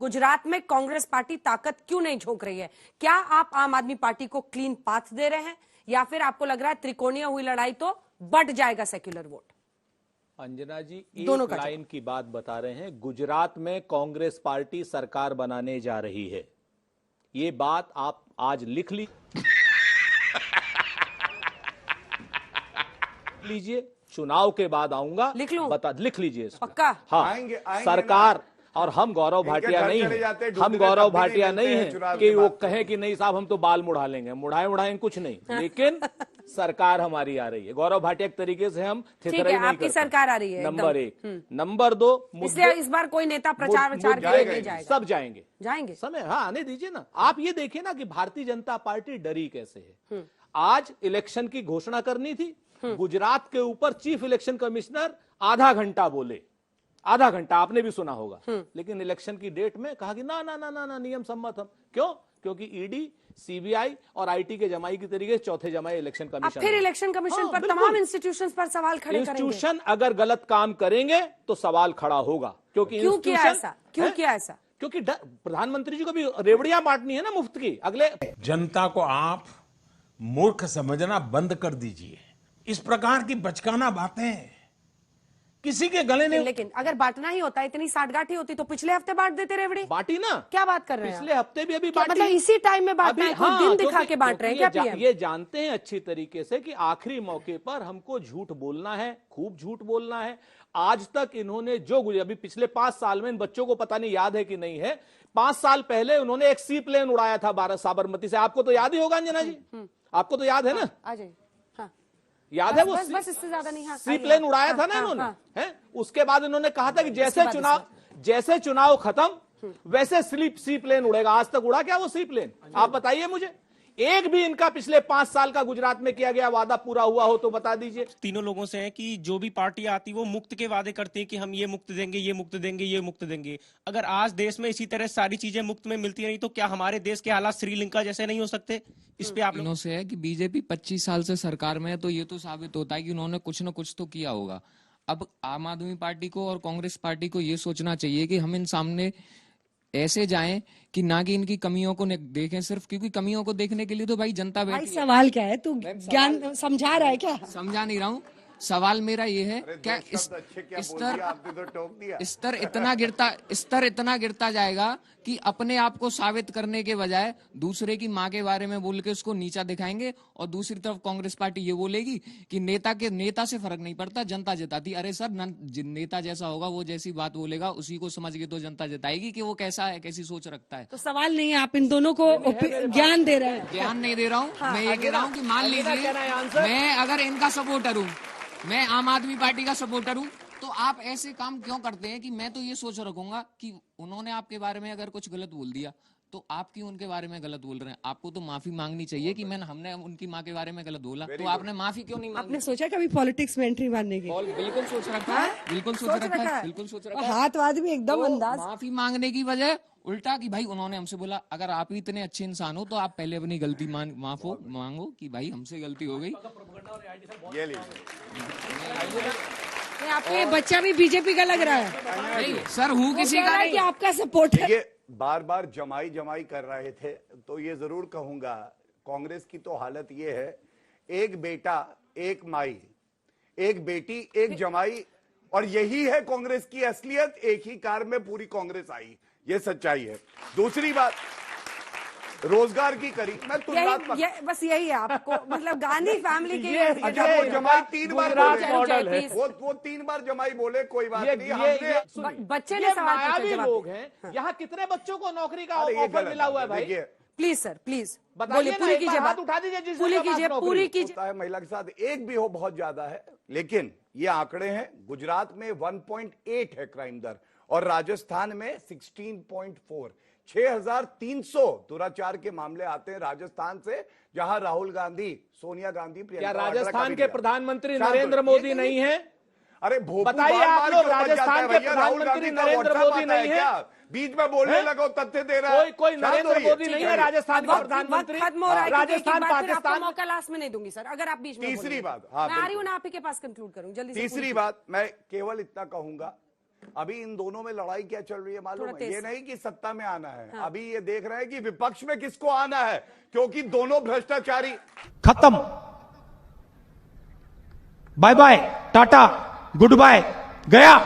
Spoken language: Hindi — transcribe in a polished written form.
गुजरात में कांग्रेस पार्टी ताकत क्यों नहीं झोंक रही है? क्या आप आम आदमी पार्टी को क्लीन पाथ दे रहे हैं या फिर आपको लग रहा है त्रिकोणीय हुई लड़ाई तो बढ़ जाएगा सेक्युलर वोट? अंजना जी एक लाइन की बात बता रहे हैं। गुजरात में कांग्रेस पार्टी सरकार बनाने जा रही है, ये बात आप आज लिख लीजिए। चुनाव के बाद आऊंगा, लिख लूं? लिख लीजिए पक्का? हाँ, आएंगे सरकार। और हम गौरव भाटिया नहीं हैं, हम गौरव भाटिया नहीं हैं कि वो कहें कि नहीं साहब हम तो बाल मुड़ा लेंगे, मुड़ाएंगे कुछ नहीं, लेकिन सरकार हमारी आ रही है। गौरव भाटिया एक तरीके से हम थिथराई नहीं आपकी सरकार आ रही है। नंबर एक। नंबर दो, इसलिए इस बार कोई नेता प्रचार विचार के लिए नहीं जाएगा। सब जाएंगे समय हाँ आने दीजिए ना। आप ये देखिए ना कि भारतीय जनता पार्टी डरी कैसे है। आज इलेक्शन की घोषणा करनी थी, गुजरात के ऊपर चीफ इलेक्शन कमिश्नर आधा घंटा बोले, आधा घंटा, आपने भी सुना होगा, लेकिन इलेक्शन की डेट में कहा कि ना ना ना ना ना नियम सम्मत हम। क्यों? क्योंकि ईडी, सीबीआई और आईटी के जमाई की तरीके से चौथे जमाई इलेक्शन कमीशन। फिर इलेक्शन कमीशन पर तमाम इंस्टीट्यूशंस पर सवाल खड़े करेंगे। इंस्टीट्यूशन अगर गलत काम करेंगे तो सवाल खड़ा होगा। क्योंकि क्यों किया ऐसा? क्यों किया ऐसा? क्योंकि प्रधानमंत्री जी को भी रेवड़ियां बांटनी है ना मुफ्त की। अगले जनता को आप मूर्ख समझना बंद कर दीजिए। इस प्रकार की बचकाना बातें किसी के गले ने। लेकिन अगर बांटना ही होता, इतनी साठगांठ ही होती तो पिछले हफ्ते बांट देते रेवड़ी। बांटी ना। क्या बात कर रहे हैं? पिछले हफ्ते भी अभी बांटी। मतलब इसी टाइम में बांटना है? हाँ, दिन दिखा के बांट रहे हैं क्या पीएम? ये जानते हैं अच्छी तरीके से कि आखिरी मौके पर हमको झूठ बोलना है, खूब झूठ बोलना है। आज तक इन्होंने जो अभी पिछले 5 साल में इन बच्चों को पता नहीं याद है कि नहीं है, 5 साल पहले उन्होंने एक सी प्लेन उड़ाया था साबरमती से। आपको तो याद ही होगा अंजना जी, आपको तो याद है ना? आ जाइए। याद है वो बस इससे ज्यादा नहीं। सी प्लेन उड़ाया था ना इन्होंने, हैं? उसके बाद इन्होंने कहा था कि जैसे चुनाव खत्म वैसे सी प्लेन उड़ेगा। आज तक उड़ा क्या वो सी प्लेन? आप बताइए मुझे, एक भी इनका पिछले 5 साल का गुजरात में किया गया वादा पूरा हुआ हो तो बता दीजिए। तीनों लोगों से है कि जो भी पार्टी आती वो मुफ्त के वादे करती है कि हम ये मुफ्त देंगे, ये मुफ्त देंगे, ये मुफ्त देंगे। अगर आज देश में इसी तरह सारी चीजें मुफ्त में मिलती रही तो क्या हमारे देश के हालात श्रीलंका जैसे नहीं हो सकते? इस पे आप लोगों से है कि बीजेपी 25 साल से सरकार में है तो ये तो साबित होता है कि उन्होंने कुछ न कुछ तो किया होगा। अब आम आदमी पार्टी को और कांग्रेस पार्टी को ये सोचना चाहिए कि हम इन सामने ऐसे जाएं कि ना कि इनकी कमियों को देखें सिर्फ, क्योंकि कमियों को देखने के लिए तो भाई जनता बैठी है। सवाल क्या है? तू ज्ञान समझा रहा है क्या? समझा नहीं रहा हूँ। सवाल मेरा ये है क्या स्तर इतना गिरता जाएगा कि अपने आप को साबित करने के बजाय दूसरे की माँ के बारे में बोल के उसको नीचा दिखाएंगे। और दूसरी तरफ कांग्रेस पार्टी ये बोलेगी कि नेता से फर्क नहीं पड़ता, जनता जिताती। अरे सर, नेता जैसा होगा वो जैसी बात बोलेगा उसी को समझ के तो जनता जिताएगी कि वो कैसा है, कैसी सोच रखता है। तो सवाल नहीं है, आप इन दोनों को ज्ञान दे रहे हैं। ज्ञान नहीं दे रहा हूँ, मैं ये कह रहा हूँ कि मान लीजिए मैं अगर इनका सपोर्टर हूँ, मैं आम आदमी पार्टी का सपोर्टर हूं, तो आप ऐसे काम क्यों करते हैं कि मैं तो ये सोच रखूंगा कि उन्होंने आपके बारे में अगर कुछ गलत बोल दिया तो आप क्यों उनके बारे में गलत बोल रहे हैं? आपको तो माफी मांगनी चाहिए कि हमने उनकी माँ के बारे में गलत बोला, तो आपने माफी क्यों नहीं मांगी? आपने सोचा कभी पॉलिटिक्स में एंट्री मारने की? बिल्कुल सोच रखा है, बिल्कुल सोच रखा है। हाथवाद भी एकदम अंदाज। माफी मांगने की वजह उल्टा कि भाई उन्होंने हमसे बोला। अगर आप ही इतने अच्छे इंसान हो तो आप पहले अपनी गलती मांगो कि भाई हमसे गलती हो गई। आपको ये बच्चा भी बीजेपी का लग रहा है? नहीं सर, हूँ किसी का नहीं। आपका सपोर्टर ये बार बार जमाई कर रहे थे, तो ये जरूर कहूंगा कांग्रेस की तो हालत ये है, एक बेटा एक माई, एक बेटी एक जमाई, और यही है कांग्रेस की असलियत। एक ही कार में पूरी कांग्रेस आई, ये सच्चाई है। दूसरी बात, रोजगार की करी मैं बस यही है आपको, मतलब गांधी फैमिली के लिए। अच्छा, वो जमाई 3 बार बोले, वो 3 बार जमाई बोले, कोई बात नहीं। बच्चे ने सवाल पूछा, लोग हैं यहाँ, कितने बच्चों को नौकरी का ऑफर मिला हुआ है भाई? प्लीज सर, प्लीज बताइए, पूरी कीजिए, बात उठा दीजिए, पूरी कीजिए। महिला के साथ एक भी हो बहुत ज्यादा है, लेकिन ये आंकड़े हैं। गुजरात में 1.8 है क्राइम दर और राजस्थान में 16.4। 6300 दुराचार के मामले आते हैं राजस्थान से, जहां राहुल गांधी, सोनिया गांधी, क्या राजस्थान के प्रधानमंत्री नरेंद्र मोदी नहीं है? अरे बताइए आप लोग, राजस्थान के प्रधानमंत्री नरेंद्र मोदी नहीं है? बीच में बोलने लगो, तथ्य दे रहा है। कोई नरेंद्र मोदी नहीं है राजस्थान का प्रधानमंत्री? राजस्थान पाकिस्तान मौका लास्ट में नहीं दूंगी सर, अगर आप बीच में। तीसरी बात, मैं आ रही हूँ ना, आप ही के पास कंक्लूड करूँ जल्दी से। तीसरी बात, मैं केवल इतना कहूंगा अभी इन दोनों में लड़ाई क्या चल रही है मालूम थोड़ा है? तेज ये से। नहीं कि सत्ता में आना है, अभी ये देख रहे हैं कि विपक्ष में किसको आना है, क्योंकि दोनों भ्रष्टाचारी। खत्म, bye bye, tata, goodbye, गया।